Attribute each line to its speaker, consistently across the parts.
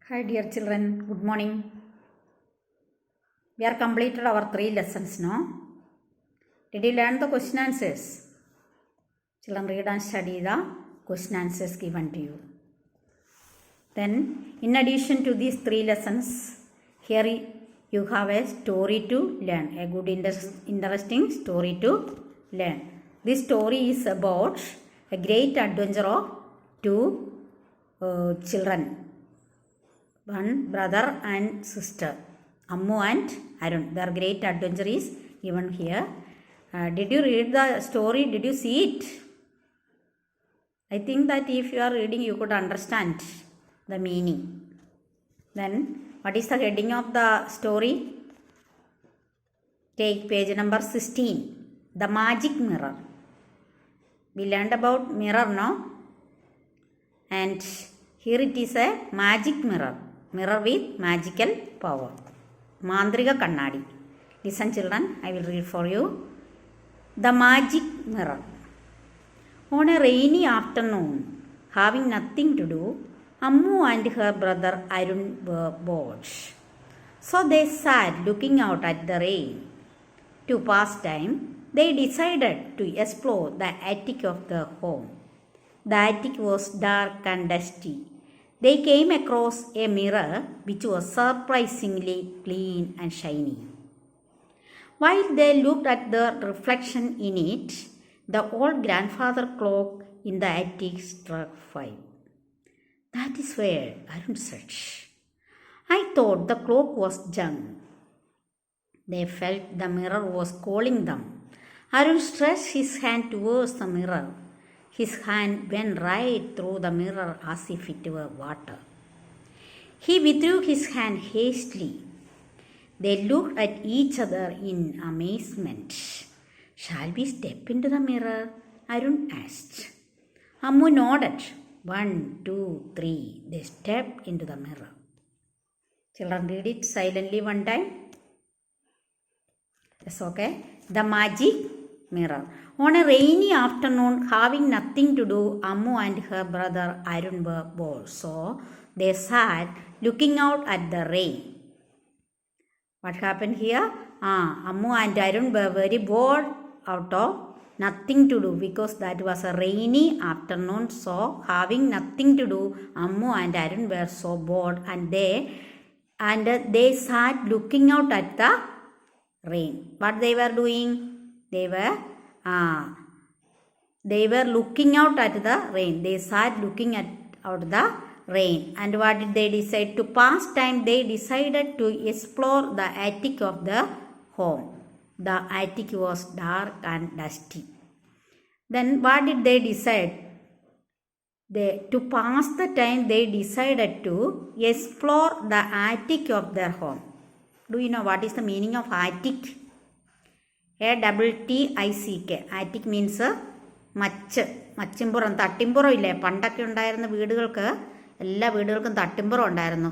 Speaker 1: Hi dear children, good morning. We are completed our 3 lessons now. Did you learn the question answers? Children, read and study the question answers given to you. Then, in addition to these 3 lessons, here you have a story to learn, a good interesting story to learn. This story is about a great adventure of two children. One brother and sister, Ammu and Arun. Their great adventure is given here. Did you read the story? Did you see it? I think that if you are reading, you could understand the meaning. Then, what is the heading of the story? Take page number 16. The magic mirror. We learned about mirror now. And here it is a magic mirror. Mirror with magical power. Mandriga Kannadi. Listen children, I will read for you. The magic mirror. On a rainy afternoon, having nothing to do, Ammu and her brother Arun were bored. So they sat looking out at the rain. To pass time, they decided to explore the attic of the home. The attic was dark and dusty. They came across a mirror which was surprisingly clean and shiny. While they looked at the reflection in it, the old grandfather clock in the attic struck 5. That is where Arun said, I thought the clock was junk. They felt the mirror was calling them. Arun stretched his hand towards the mirror. His hand went right through the mirror as if it were water. He withdrew his hand hastily. They looked at each other in amazement. Shall we step into the mirror? Arun asked. Ammu nodded. 1, 2, 3. They stepped into the mirror. Children, read it silently one time. Yes, okay. The magic mirror. On a rainy afternoon, having nothing to do, Ammu and her brother Arun were bored. So they sat looking out at the rain. What happened here? Ammu and Arun were very bored out of nothing to do because that was a rainy afternoon. So having nothing to do, Ammu and Arun were so bored and they sat looking out at the rain. What they were doing? They were looking out at the rain. They sat looking out the rain. And what did they decide? To pass time, they decided to explore the attic of the home. The attic was dark and dusty. Then what did they decide? To pass the time, they decided to explore the attic of their home. Do you know what is the meaning of attic? ATTICK. Attic means മച്ചിമ്പുറം തട്ടിമ്പുറം ഇല്ലേ, പണ്ടൊക്കെ ഉണ്ടായിരുന്ന വീടുകൾക്ക്, എല്ലാ വീടുകൾക്കും തട്ടിമ്പുറം ഉണ്ടായിരുന്നു.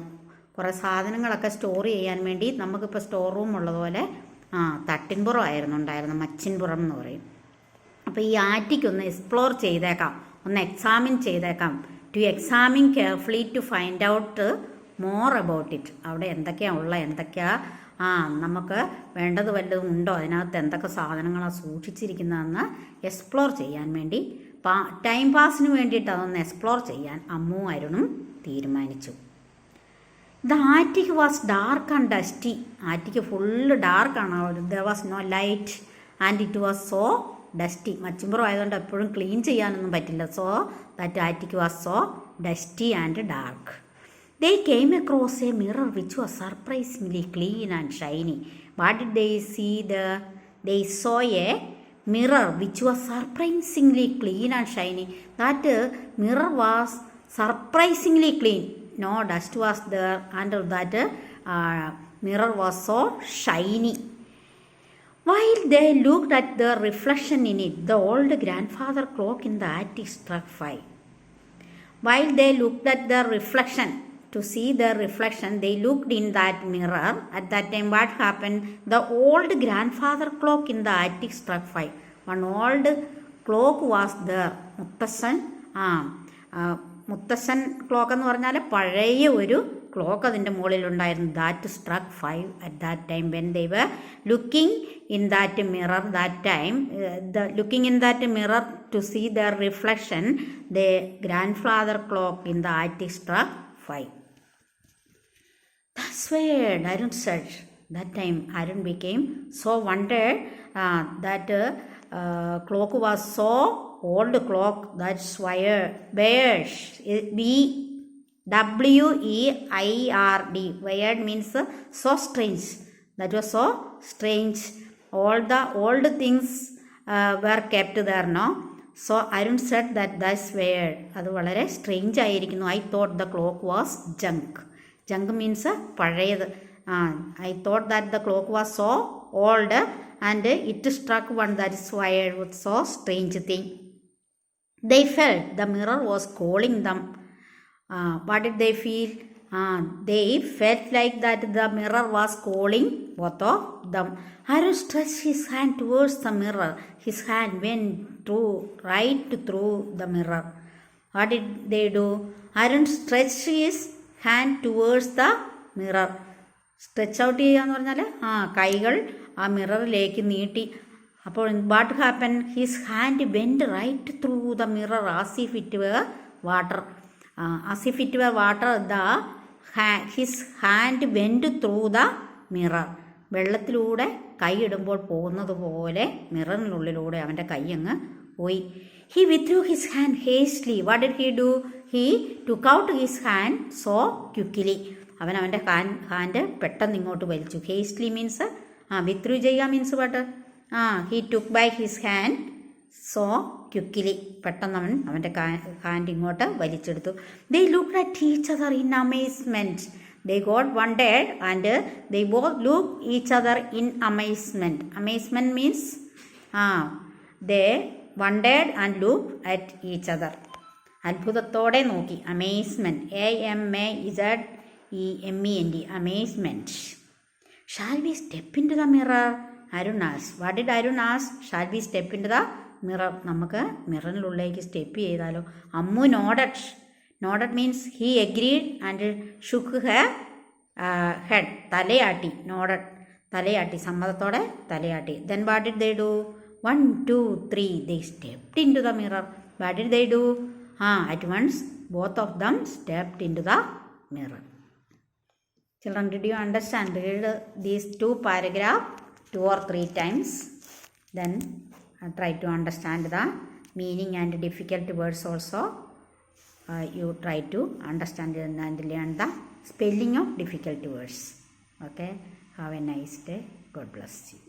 Speaker 1: കുറേ സാധനങ്ങളൊക്കെ store ചെയ്യാൻ വേണ്ടി നമുക്കിപ്പോൾ സ്റ്റോർ റൂം ഉള്ളതുപോലെ തട്ടിൻപുറം ആയിരുന്നു ഉണ്ടായിരുന്നു, മച്ചിൻപുറം എന്ന് പറയും. അപ്പോൾ ഈ ആറ്റിക്ക് ഒന്ന് എക്സ്പ്ലോർ ചെയ്തേക്കാം, ഒന്ന് എക്സാമിൻ ചെയ്തേക്കാം. To examine carefully to find out more about it. അവിടെ എന്തൊക്കെയാണ് ഉള്ളത്, നമുക്ക് വേണ്ടത് വല്ലതും ഉണ്ടോ, അതിനകത്ത് എന്തൊക്കെ സാധനങ്ങളാണ് സൂക്ഷിച്ചിരിക്കുന്നതെന്ന് എക്സ്പ്ലോർ ചെയ്യാൻ വേണ്ടി, ടൈം പാസിന് വേണ്ടിയിട്ട് അതൊന്ന് എക്സ്പ്ലോർ ചെയ്യാൻ അമ്മു അരുണും തീരുമാനിച്ചു. The attic was dark and dusty. Attic full ഡാർക്കാണ്. There was no light and it was so dusty. മച്ചുമ്പുറം ആയതുകൊണ്ട് എപ്പോഴും ക്ലീൻ ചെയ്യാനൊന്നും പറ്റില്ല. So that attic was so dusty and dark. They came across a mirror which was surprisingly clean and shiny. What did they see there? They saw a mirror which was surprisingly clean and shiny. That mirror was surprisingly clean. No dust was there, and that mirror was so shiny. While they looked at the reflection in it, the old grandfather clock in the attic struck 5. While they looked at the reflection, to see their reflection, they looked in that mirror. At that time, what happened? The old grandfather clock in the attic struck 5. One old clock was there. Muttassan മുത്തശ്ശൻ clock എന്ന് പറഞ്ഞാൽ പഴയ ഒരു clock അതിൻ്റെ മുകളിലുണ്ടായിരുന്നു. That struck 5 at that time when they were looking in that mirror that time looking in that mirror to see their reflection the grandfather clock in the attic struck 5. That's weird, Arun said. That time Arun became so wondered that clock was so old clock. That's weird. WEIRD. Weird means so strange. That was so strange. All the old things were kept there, no? So Arun said that's weird. അത് വളരെ strange ആയിരിക്കുന്നു. I thought the clock was junk. Junk means പഴയത്. I thought that the clock was so old and it struck one. That is weird. With so strange thing. They felt the mirror was calling them. What did they feel? They felt like that the mirror was calling both of them. Arun stretched his hand towards the mirror. His hand went right through the mirror. What did they do? Arun stretched his hand towards the mirror. Stretch out ചെയ്യുക എന്ന് പറഞ്ഞാൽ കൈകൾ ആ മിററിലേക്ക് നീട്ടി. അപ്പോൾ what happen? His hand went right through the mirror as if it were water. As if it were water his hand went through the mirror. വെള്ളത്തിലൂടെ കൈ ഇടുമ്പോൾ പോകുന്നത് പോലെ മിററിനുള്ളിലൂടെ അവൻ്റെ കൈ അങ്ങ് പോയി. He withdrew his hand hastily. What did he do? He took out his hand so quickly. അവൻ അവൻ്റെ ഹാൻഡ് പെട്ടെന്ന് ഇങ്ങോട്ട് വലിച്ചു. ഹേസ്റ്റ്ലി മീൻസ് വിത്ത്രൂ ചെയ്യുക means what? He took by his hand so quickly. പെട്ടെന്ന് അവൻ്റെ ഹാൻഡ് ഇങ്ങോട്ട് വലിച്ചെടുത്തു. They looked at each other in amazement. They got wondered and they both looked each other in amazement. Amazement means they wondered and looked at each other. അത്ഭുതത്തോടെ നോക്കി. Amazement. AMAZEMENT. Amazement. Shall we step into the mirror? Arun asked. What did Arun ask? Shall we step into the mirror? നമുക്ക് മിററിനുള്ളിലേക്ക് step ചെയ്താലോ? Ammu nodded. Nodded means he agreed and shook her head. തലയാട്ടി. Nodded. തലയാട്ടി. സമ്മതത്തോടെ തലയാട്ടി. Then what did they do? 1, 2, 3. They stepped into the mirror. What did they do? At once both of them stepped into the mirror. Children, did you understand? Read these 2 paragraphs 2 or 3 times. Then try to understand the meaning and difficult words also. You try to understand and learn the spelling of difficult words. Okay. Have a nice day. God bless you.